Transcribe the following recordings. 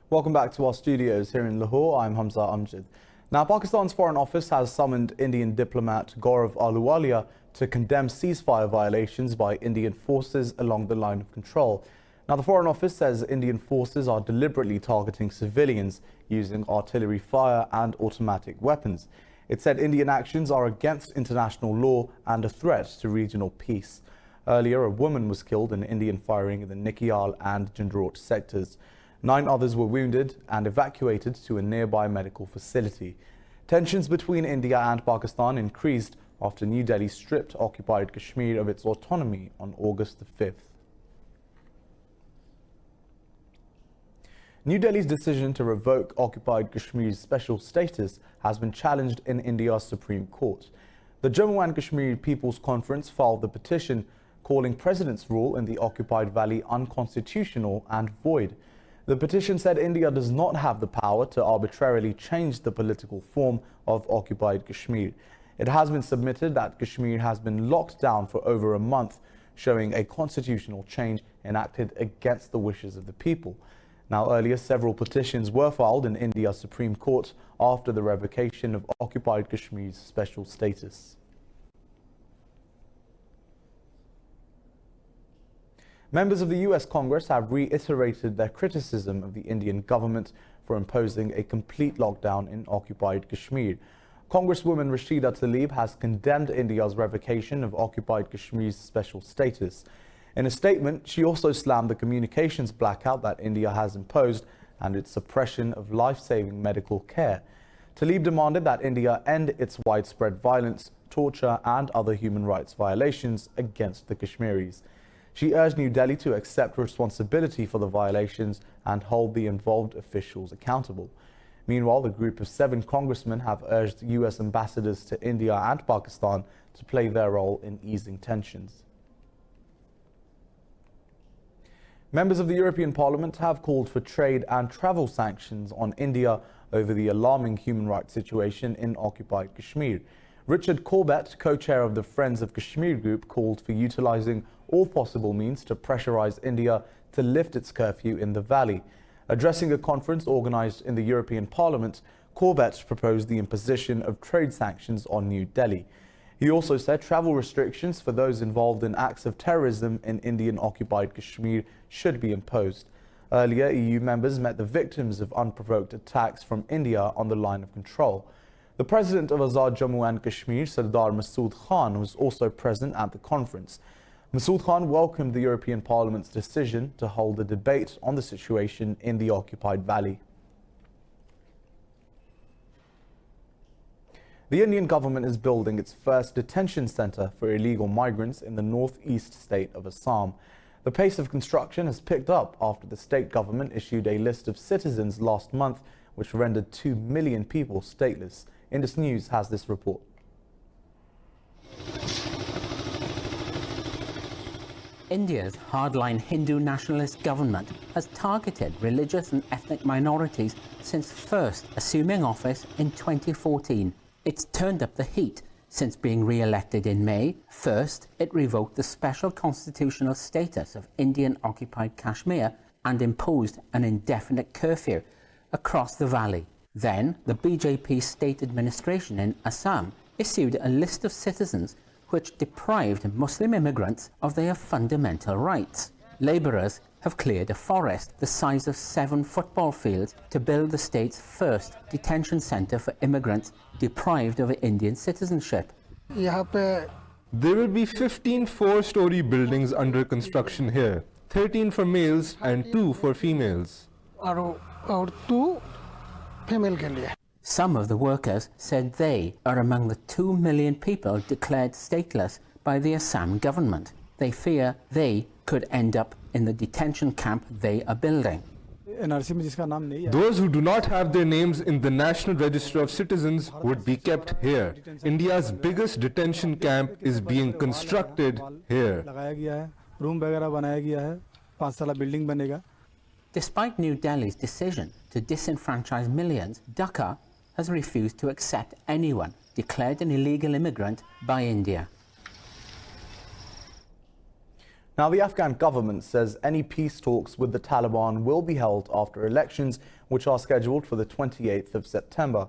Welcome back to our studios here in Lahore. I'm Hamza Amjad. Now, Pakistan's Foreign Office has summoned Indian diplomat Gaurav Ahluwalia to condemn ceasefire violations by Indian forces along the line of control. Now, the Foreign Office says Indian forces are deliberately targeting civilians using artillery fire and automatic weapons. It said Indian actions are against international law and a threat to regional peace. Earlier, a woman was killed in Indian firing in the Nikyal and Jindrot sectors. 9 others were wounded and evacuated to a nearby medical facility. Tensions between India and Pakistan increased after New Delhi stripped occupied Kashmir of its autonomy on August the 5th. New Delhi's decision to revoke occupied Kashmir's special status has been challenged in India's Supreme Court. The Jammu and Kashmir People's Conference filed the petition calling President's rule in the occupied valley unconstitutional and void. The petition said India does not have the power to arbitrarily change the political form of occupied Kashmir. It has been submitted that Kashmir has been locked down for over a month, showing a constitutional change enacted against the wishes of the people. Now, earlier, several petitions were filed in India's Supreme Court after the revocation of occupied Kashmir's special status. Members of the US Congress have reiterated their criticism of the Indian government for imposing a complete lockdown in occupied Kashmir. Congresswoman Rashida Tlaib has condemned India's revocation of occupied Kashmir's special status. In a statement, she also slammed the communications blackout that India has imposed and its suppression of life-saving medical care. Tlaib demanded that India end its widespread violence, torture and other human rights violations against the Kashmiris. She urged New Delhi to accept responsibility for the violations and hold the involved officials accountable. Meanwhile, the group of 7 congressmen have urged US ambassadors to India and Pakistan to play their role in easing tensions. Members of the European Parliament have called for trade and travel sanctions on India over the alarming human rights situation in occupied Kashmir. Richard Corbett, co-chair of the Friends of Kashmir group, called for utilizing all possible means to pressurize India to lift its curfew in the valley. Addressing a conference organized in the European Parliament, Corbett proposed the imposition of trade sanctions on New Delhi. He also said travel restrictions for those involved in acts of terrorism in Indian-occupied Kashmir should be imposed. Earlier, EU members met the victims of unprovoked attacks from India on the line of control. The president of Azad Jammu and Kashmir, Sardar Masood Khan, was also present at the conference. Masood Khan welcomed the European Parliament's decision to hold a debate on the situation in the occupied valley. The Indian government is building its first detention center for illegal migrants in the northeast state of Assam. The pace of construction has picked up after the state government issued a list of citizens last month, which rendered 2 million people stateless. Indus News has this report. India's hardline Hindu nationalist government has targeted religious and ethnic minorities since first assuming office in 2014. It's turned up the heat since being re-elected in May. First, it revoked the special constitutional status of Indian-occupied Kashmir and imposed an indefinite curfew across the valley. Then, the BJP state administration in Assam issued a list of citizens which deprived Muslim immigrants of their fundamental rights. Labourers have cleared a forest the size of 7 football fields to build the state's first detention centre for immigrants deprived of Indian citizenship. There will be 15 4-story buildings under construction here, 13 for males and 2 for females. Some of the workers said they are among the 2 million people declared stateless by the Assam government. They fear they could end up in the detention camp they are building. Those who do not have their names in the National Register of Citizens would be kept here. India's biggest detention camp is being constructed here. Despite New Delhi's decision to disenfranchise millions, Dhaka has refused to accept anyone declared an illegal immigrant by India. Now, the Afghan government says any peace talks with the Taliban will be held after elections, which are scheduled for the 28th of September.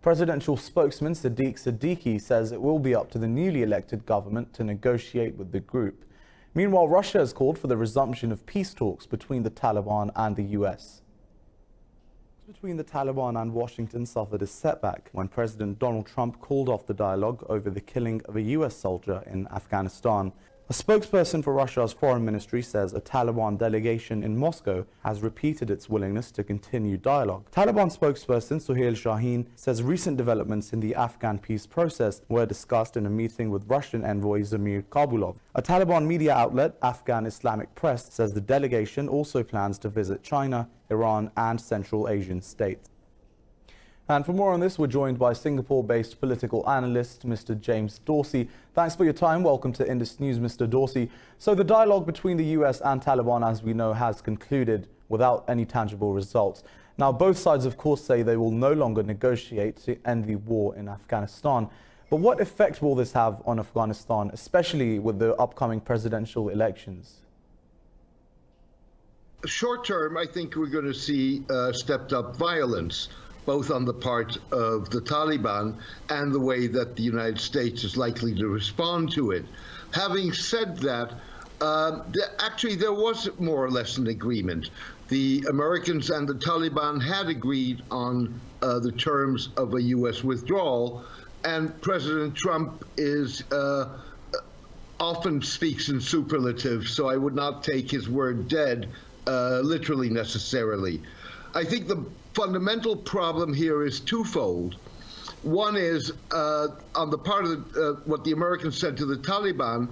Presidential spokesman Sadiq Siddiqui says it will be up to the newly elected government to negotiate with the group. Meanwhile, Russia has called for the resumption of peace talks between the Taliban and the US. Between the Taliban and Washington suffered a setback when President Donald Trump called off the dialogue over the killing of a US soldier in Afghanistan. A spokesperson for Russia's foreign ministry says a Taliban delegation in Moscow has repeated its willingness to continue dialogue. Taliban spokesperson Suhail Shaheen says recent developments in the Afghan peace process were discussed in a meeting with Russian envoy Zamir Kabulov. A Taliban media outlet, Afghan Islamic Press, says the delegation also plans to visit China, Iran and Central Asian states. And for more on this, we're joined by Singapore-based political analyst, Mr. James Dorsey. Thanks for your time. Welcome to Indus News, Mr. Dorsey. So the dialogue between the US and Taliban, as we know, has concluded without any tangible results. Now, both sides, of course, say they will no longer negotiate to end the war in Afghanistan. But what effect will this have on Afghanistan, especially with the upcoming presidential elections? Short term, I think we're going to see stepped up violence, both on the part of the Taliban and the way that the United States is likely to respond to it. Having said that, actually there was more or less an agreement. The Americans and the Taliban had agreed on the terms of a U.S. withdrawal, and President Trump is often speaks in superlatives, so I would not take his word dead literally necessarily. I think the fundamental problem here is twofold. One is on the part of what the Americans said to the Taliban,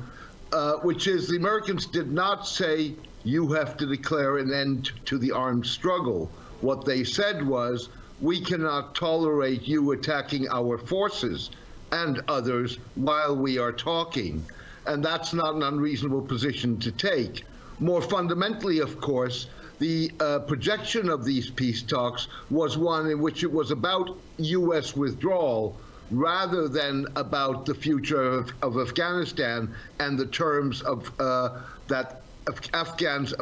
which is the Americans did not say you have to declare an end to the armed struggle. What they said was, we cannot tolerate you attacking our forces and others while we are talking. And that's not an unreasonable position to take. More fundamentally, of course, the projection of these peace talks was one in which it was about U.S. withdrawal rather than about the future of Afghanistan and the terms of that Afghans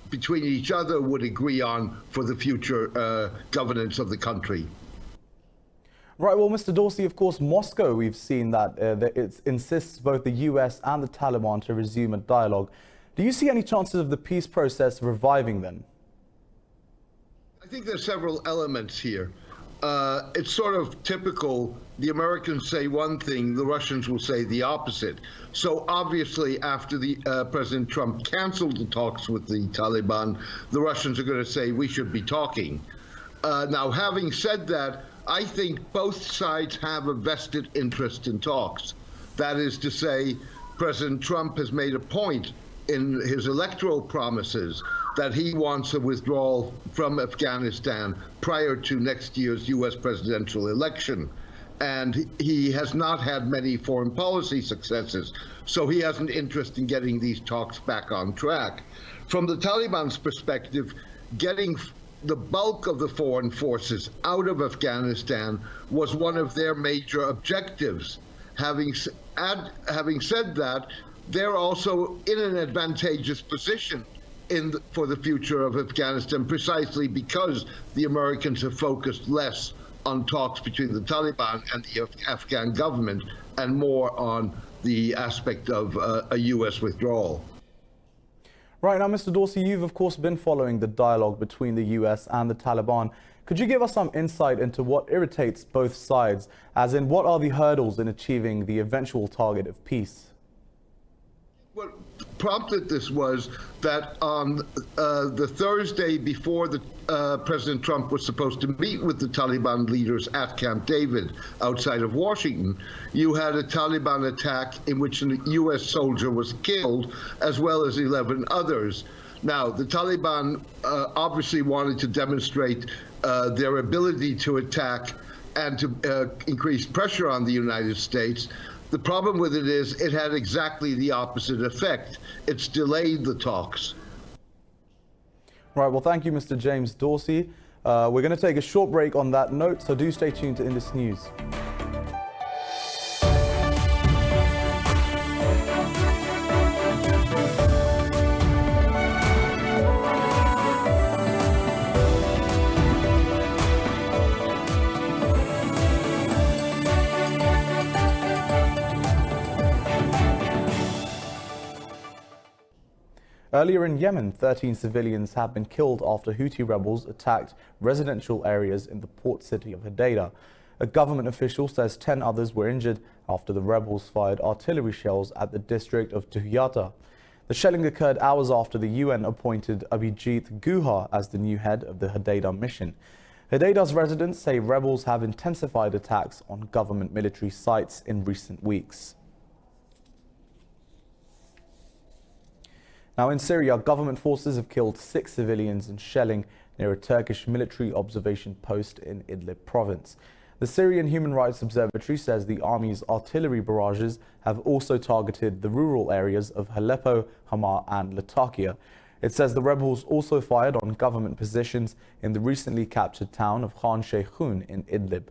between each other would agree on for the future governance of the country. Right, well, Mr. Dorsey, of course, Moscow, we've seen that it insists both the US and the Taliban to resume a dialogue. Do you see any chances of the peace process reviving then? I think there's several elements here. It's sort of typical. The Americans say one thing, the Russians will say the opposite. So obviously, after the President Trump canceled the talks with the Taliban, the Russians are going to say we should be talking. Now, having said that, I think both sides have a vested interest in talks. That is to say, President Trump has made a point in his electoral promises that he wants a withdrawal from Afghanistan prior to next year's U.S. presidential election. And he has not had many foreign policy successes, so he has an interest in getting these talks back on track. From the Taliban's perspective, getting the bulk of the foreign forces out of Afghanistan was one of their major objectives. Having said that, they're also in an advantageous position for the future of Afghanistan, precisely because the Americans have focused less on talks between the Taliban and the Afghan government and more on the aspect of a U.S. withdrawal. Right, now, Mr. Dorsey, you've of course been following the dialogue between the US and the Taliban. Could you give us some insight into what irritates both sides, as in what are the hurdles in achieving the eventual target of peace? What prompted this was that on the Thursday before President Trump was supposed to meet with the Taliban leaders at Camp David outside of Washington, you had a Taliban attack in which a U.S. soldier was killed, as well as 11 others. Now, the Taliban obviously wanted to demonstrate their ability to attack and to increase pressure on the United States. The problem with it is it had exactly the opposite effect. It's delayed the talks. Right, well, thank you, Mr. James Dorsey. We're going to take a short break on that note, so do stay tuned to Indus News. Earlier in Yemen, 13 civilians have been killed after Houthi rebels attacked residential areas in the port city of Jeddah. A government official says 10 others were injured after the rebels fired artillery shells at the district of Tuyata. The shelling occurred hours after the UN appointed Abhijit Guha as the new head of the Jeddah mission. Jeddah's residents say rebels have intensified attacks on government military sites in recent weeks. Now in Syria, government forces have killed 6 civilians in shelling near a Turkish military observation post in Idlib province. The Syrian Human Rights Observatory says the army's artillery barrages have also targeted the rural areas of Aleppo, Hama and Latakia. It says the rebels also fired on government positions in the recently captured town of Khan Sheikhun in Idlib.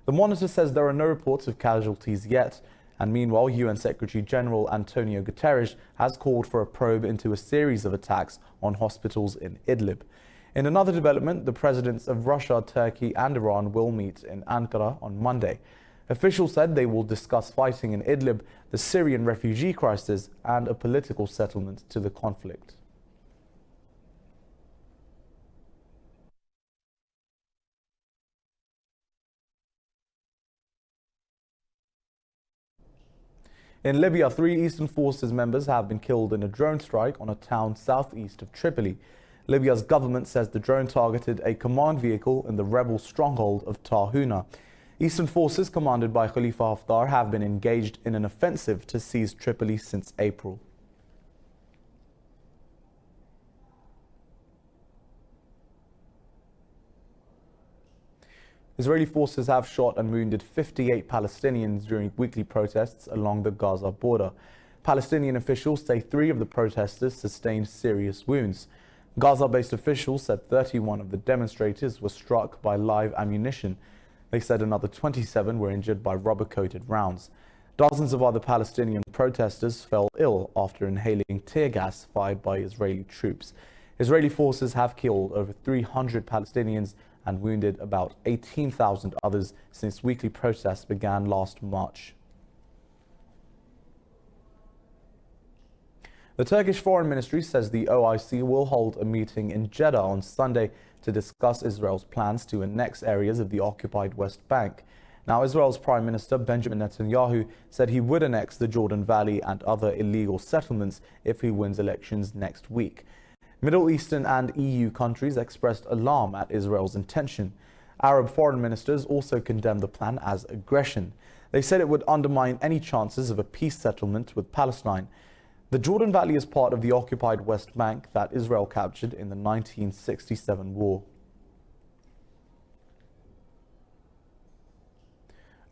The Monitor says there are no reports of casualties yet, and meanwhile UN Secretary General Antonio Guterres has called for a probe into a series of attacks on hospitals in Idlib. In another development, the presidents of Russia, Turkey and Iran will meet in Ankara on Monday. Officials said they will discuss fighting in Idlib, the Syrian refugee crisis and a political settlement to the conflict. In Libya, 3 Eastern Forces members have been killed in a drone strike on a town southeast of Tripoli. Libya's government says the drone targeted a command vehicle in the rebel stronghold of Tahuna. Eastern Forces, commanded by Khalifa Haftar, have been engaged in an offensive to seize Tripoli since April. Israeli forces have shot and wounded 58 Palestinians during weekly protests along the Gaza border. Palestinian officials say 3 of the protesters sustained serious wounds. Gaza-based officials said 31 of the demonstrators were struck by live ammunition. They said another 27 were injured by rubber-coated rounds. Dozens of other Palestinian protesters fell ill after inhaling tear gas fired by Israeli troops. Israeli forces have killed over 300 Palestinians and wounded about 18,000 others since weekly protests began last March. The Turkish Foreign Ministry says the OIC will hold a meeting in Jeddah on Sunday to discuss Israel's plans to annex areas of the occupied West Bank. Now, Israel's Prime Minister Benjamin Netanyahu said he would annex the Jordan Valley and other illegal settlements if he wins elections next week. Middle Eastern and EU countries expressed alarm at Israel's intention. Arab foreign ministers also condemned the plan as aggression. They said it would undermine any chances of a peace settlement with Palestine. The Jordan Valley is part of the occupied West Bank that Israel captured in the 1967 war.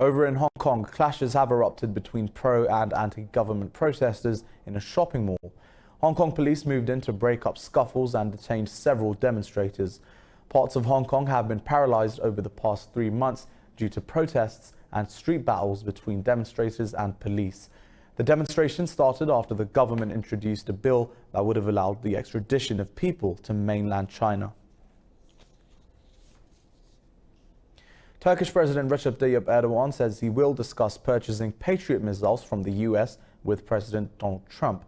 Over in Hong Kong, clashes have erupted between pro- and anti-government protesters in a shopping mall. Hong Kong police moved in to break up scuffles and detained several demonstrators. Parts of Hong Kong have been paralyzed over the past 3 months due to protests and street battles between demonstrators and police. The demonstration started after the government introduced a bill that would have allowed the extradition of people to mainland China. Turkish President Recep Tayyip Erdogan says he will discuss purchasing Patriot missiles from the US with President Donald Trump.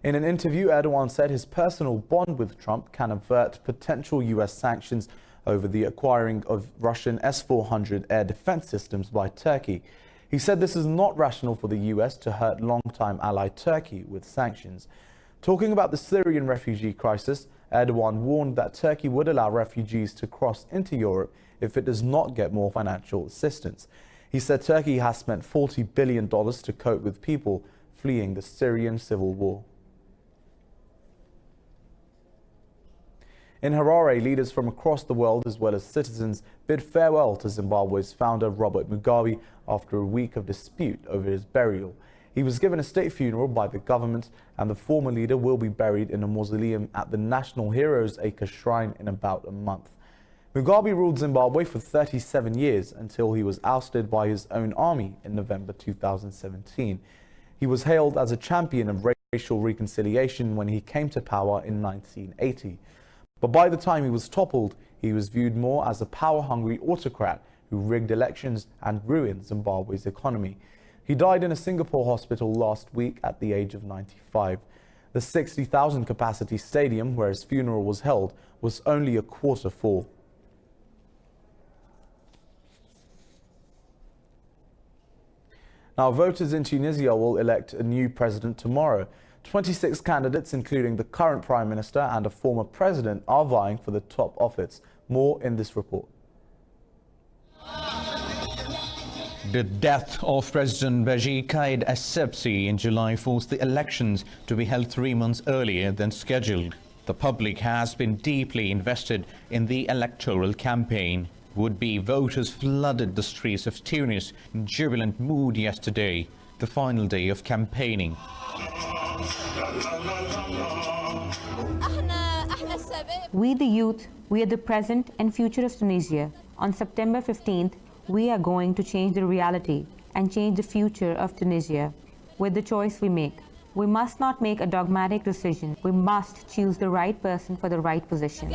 In an interview, Erdogan said his personal bond with Trump can avert potential US sanctions over the acquiring of Russian S-400 air defense systems by Turkey. He said this is not rational for the US to hurt longtime ally Turkey with sanctions. Talking about the Syrian refugee crisis, Erdogan warned that Turkey would allow refugees to cross into Europe if it does not get more financial assistance. He said Turkey has spent $40 billion to cope with people fleeing the Syrian civil war. In Harare, leaders from across the world as well as citizens bid farewell to Zimbabwe's founder Robert Mugabe after a week of dispute over his burial. He was given a state funeral by the government, and the former leader will be buried in a mausoleum at the National Heroes Acre Shrine in about a month. Mugabe ruled Zimbabwe for 37 years until he was ousted by his own army in November 2017. He was hailed as a champion of racial reconciliation when he came to power in 1980. But by the time he was toppled, he was viewed more as a power-hungry autocrat who rigged elections and ruined Zimbabwe's economy. He died in a Singapore hospital last week at the age of 95. The 60,000 capacity stadium where his funeral was held was only a quarter full. Now, voters in Tunisia will elect a new president tomorrow. 26 candidates, including the current Prime Minister and a former president, are vying for the top office. More in this report. The death of President Beji Caid Essebsi in July forced the elections to be held 3 months earlier than scheduled. The public has been deeply invested in the electoral campaign. Would-be voters flooded the streets of Tunis in jubilant mood yesterday, the final day of campaigning. We the youth, we are the present and future of Tunisia. On September 15th, we are going to change the reality and change the future of Tunisia with the choice we make. We must not make a dogmatic decision. We must choose the right person for the right position.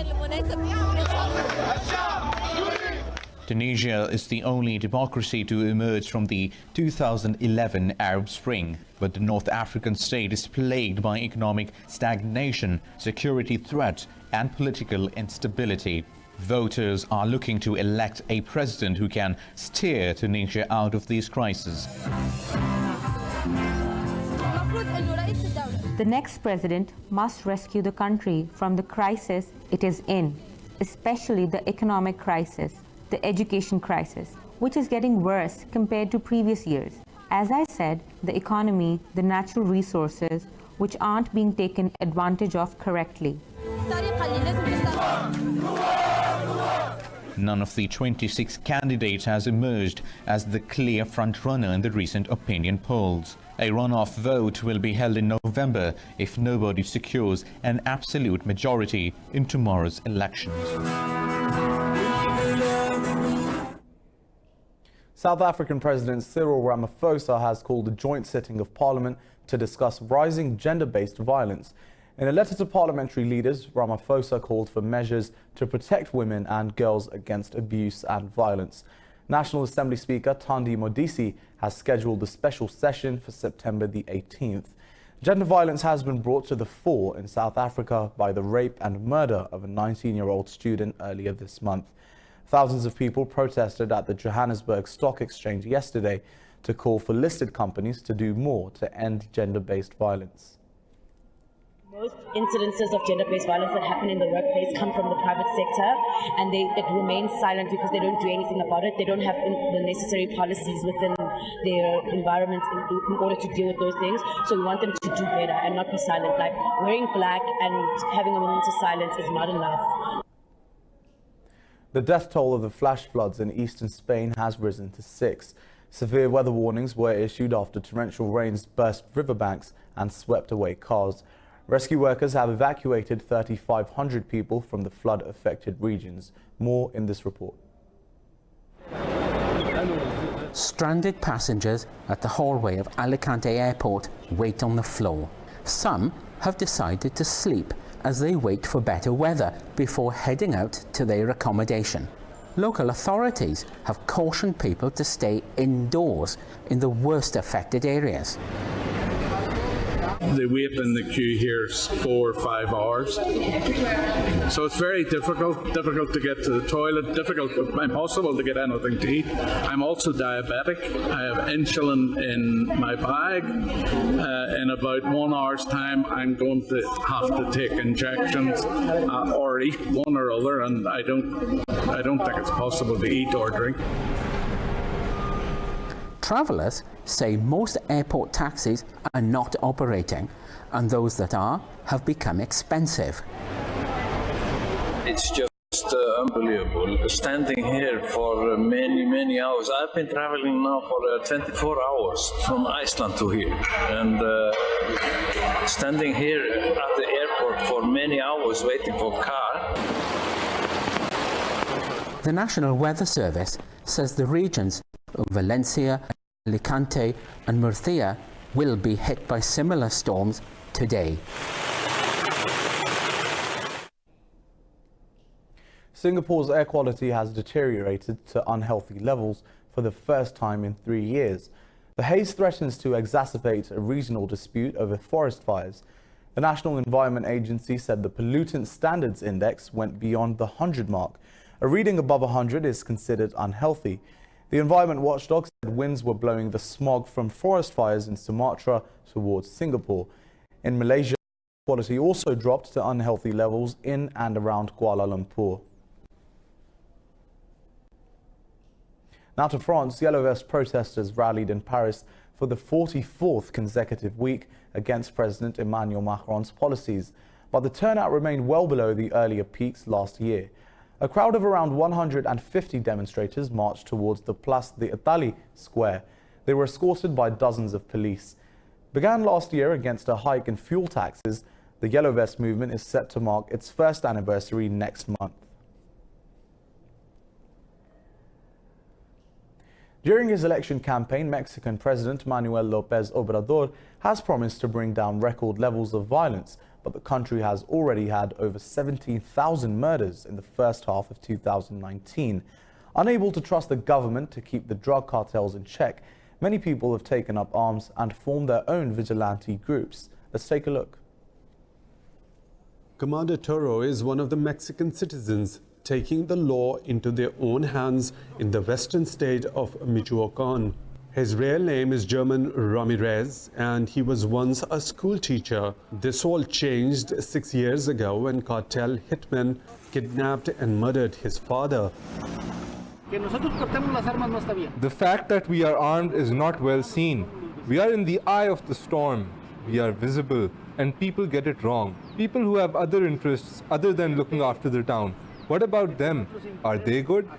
Tunisia is the only democracy to emerge from the 2011 Arab Spring, but the North African state is plagued by economic stagnation, security threats, and political instability. Voters are looking to elect a president who can steer Tunisia out of these crises. The next president must rescue the country from the crisis it is in, especially the economic crisis, the education crisis, which is getting worse compared to previous years. As I said, the economy, the natural resources, which aren't being taken advantage of correctly. None of the 26 candidates has emerged as the clear front-runner in the recent opinion polls. A runoff vote will be held in November if nobody secures an absolute majority in tomorrow's elections. South African President Cyril Ramaphosa has called a joint sitting of Parliament to discuss rising gender-based violence. In a letter to parliamentary leaders, Ramaphosa called for measures to protect women and girls against abuse and violence. National Assembly Speaker Thandi Modise has scheduled a special session for September the 18th. Gender violence has been brought to the fore in South Africa by the rape and murder of a 19-year-old student earlier this month. Thousands of people protested at the Johannesburg Stock Exchange yesterday to call for listed companies to do more to end gender-based violence. Most incidences of gender-based violence that happen in the workplace come from the private sector, and it remains silent because they don't do anything about it. They don't have the necessary policies within their environment in order to deal with those things. So we want them to do better and not be silent. Like wearing black and having a moment of silence is not enough. The death toll of the flash floods in eastern Spain has risen to 6. Severe weather warnings were issued after torrential rains burst riverbanks and swept away cars. Rescue workers have evacuated 3,500 people from the flood-affected regions. More in this report. Stranded passengers at the hallway of Alicante Airport wait on the floor. Some have decided to sleep as they wait for better weather before heading out to their accommodation. Local authorities have cautioned people to stay indoors in the worst affected areas. They wait in the queue here 4 or 5 hours. So it's very difficult to get to the toilet, impossible to get anything to eat. I'm also diabetic. I have insulin in my bag. In about 1 hour's time, I'm going to have to take injections or eat one or other, and I don't think it's possible to eat or drink. Travellers say most airport taxis are not operating, and those that are have become expensive. It's just unbelievable. Standing here for many hours. I've been traveling now for 24 hours from Iceland to here, and standing here at the airport for many hours waiting for a car. The National Weather Service says the regions of Valencia, Alicante and Murcia will be hit by similar storms today. Singapore's air quality has deteriorated to unhealthy levels for the first time in 3 years. The haze threatens to exacerbate a regional dispute over forest fires. The National Environment Agency said the Pollutant Standards Index went beyond the 100 mark. A reading above 100 is considered unhealthy. The environment watchdog said winds were blowing the smog from forest fires in Sumatra towards Singapore. In Malaysia, quality also dropped to unhealthy levels in and around Kuala Lumpur. Now to France, Yellow Vest protesters rallied in Paris for the 44th consecutive week against President Emmanuel Macron's policies, but the turnout remained well below the earlier peaks last year. A crowd of around 150 demonstrators marched towards the Place d'Italie square. They were escorted by dozens of police. Began last year against a hike in fuel taxes, the Yellow Vest movement is set to mark its first anniversary next month. During his election campaign, Mexican President Manuel López Obrador has promised to bring down record levels of violence, but the country has already had over 17,000 murders in the first half of 2019. Unable to trust the government to keep the drug cartels in check, many people have taken up arms and formed their own vigilante groups. Let's take a look. Commander Toro is one of the Mexican citizens taking the law into their own hands in the western state of Michoacán. His real name is German Ramirez, and he was once a school teacher. This all changed 6 years ago when cartel hitmen kidnapped and murdered his father. The fact that we are armed is not well seen. We are in the eye of the storm. We are visible, and people get it wrong. People who have other interests other than looking after the town. What about them? Are they good?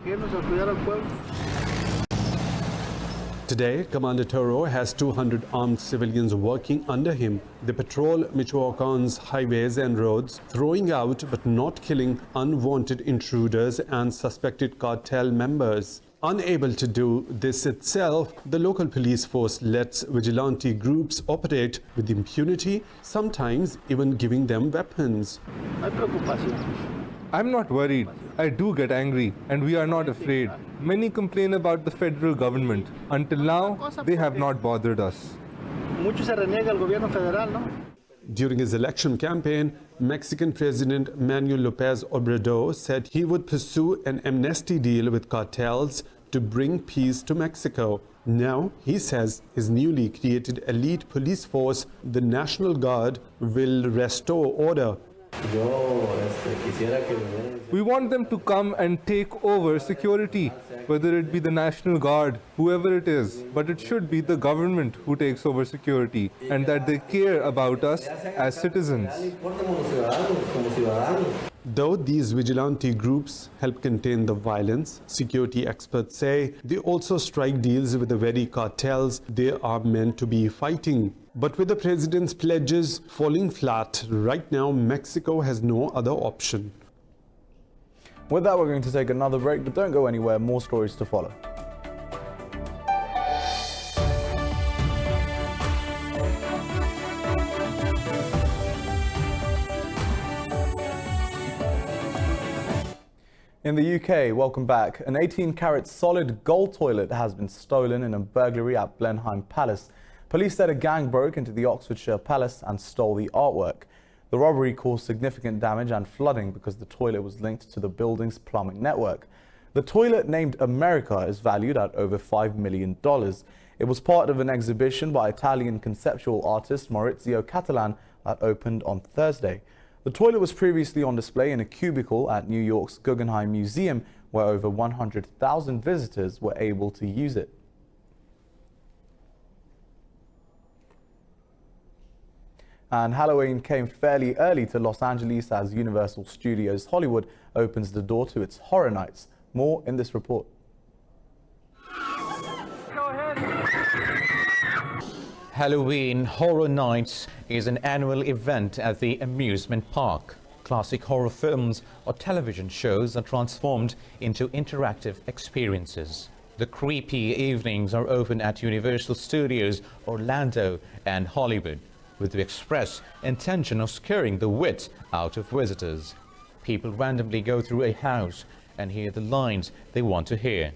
Today, Commander Toro has 200 armed civilians working under him. They patrol Michoacán's highways and roads, throwing out but not killing unwanted intruders and suspected cartel members. Unable to do this itself, the local police force lets vigilante groups operate with impunity, sometimes even giving them weapons. I'm not worried. I do get angry, and we are not afraid. Many complain about the federal government. Until now, they have not bothered us. During his election campaign, Mexican President Manuel López Obrador said he would pursue an amnesty deal with cartels to bring peace to Mexico. Now, he says his newly created elite police force, the National Guard, will restore order. We want them to come and take over security, whether it be the National Guard, whoever it is, but it should be the government who takes over security, and that they care about us as citizens. Though these vigilante groups help contain the violence, security experts say they also strike deals with the very cartels they are meant to be fighting. But with the president's pledges falling flat, right now Mexico has no other option. With that, we're going to take another break, but don't go anywhere. More stories to follow. In the UK, welcome back. An 18-carat solid gold toilet has been stolen in a burglary at Blenheim Palace. Police said a gang broke into the Oxfordshire Palace and stole the artwork. The robbery caused significant damage and flooding because the toilet was linked to the building's plumbing network. The toilet, named America, is valued at over $5 million. It was part of an exhibition by Italian conceptual artist Maurizio Cattelan that opened on Thursday. The toilet was previously on display in a cubicle at New York's Guggenheim Museum, where over 100,000 visitors were able to use it. And Halloween came fairly early to Los Angeles as Universal Studios Hollywood opens the door to its horror nights. More in this report. Halloween Horror Nights is an annual event at the amusement park. Classic horror films or television shows are transformed into interactive experiences. The creepy evenings are open at Universal Studios Orlando and Hollywood, with the express intention of scaring the wit out of visitors. People randomly go through a house and hear the lines they want to hear.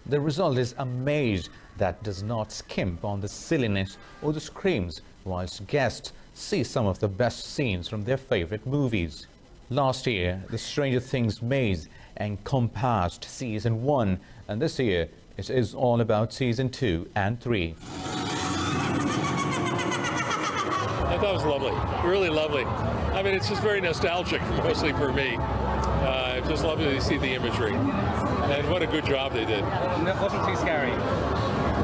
The result is a maze that does not skimp on the silliness or the screams, whilst guests see some of the best scenes from their favorite movies. Last year, the Stranger Things maze encompassed Season 1, and this year it is all about Season 2 and 3. I thought it was lovely, really lovely. I mean, it's just very nostalgic, mostly for me. Just lovely to see the imagery. And what a good job they did. And that wasn't too scary?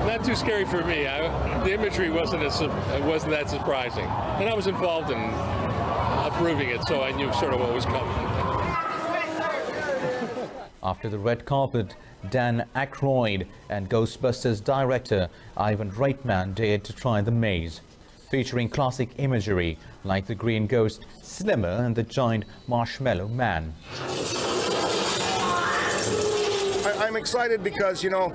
Not too scary for me. The imagery wasn't that surprising. And I was involved in approving it, so I knew sort of what was coming. After the red carpet, Dan Aykroyd and Ghostbusters director Ivan Reitman dared to try the maze, featuring classic imagery like the green ghost Slimmer and the giant marshmallow man. I'm excited because, you know,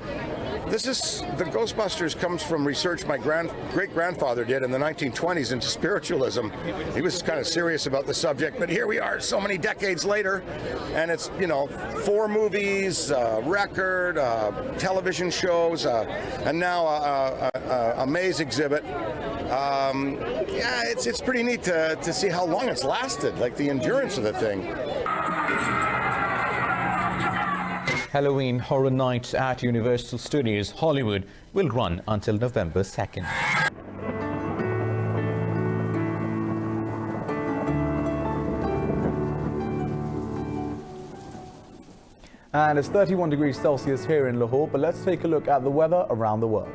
the Ghostbusters comes from research my great-grandfather did in the 1920s into spiritualism. He was kind of serious about the subject, but here we are so many decades later, and it's, you know, 4 movies, record, television shows, and now a maze exhibit. Yeah, it's pretty neat to see how long it's lasted, like the endurance of the thing. Halloween Horror Nights at Universal Studios Hollywood will run until November 2nd. And it's 31 degrees Celsius here in Lahore, but let's take a look at the weather around the world.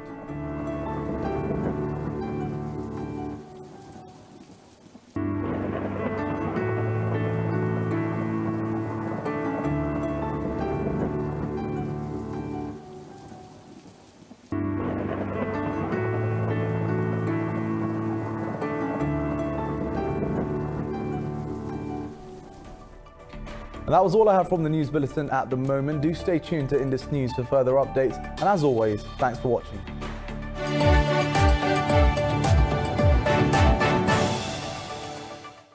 And that was all I have from the news bulletin at the moment. Do stay tuned to Indus News for further updates. And as always, thanks for watching.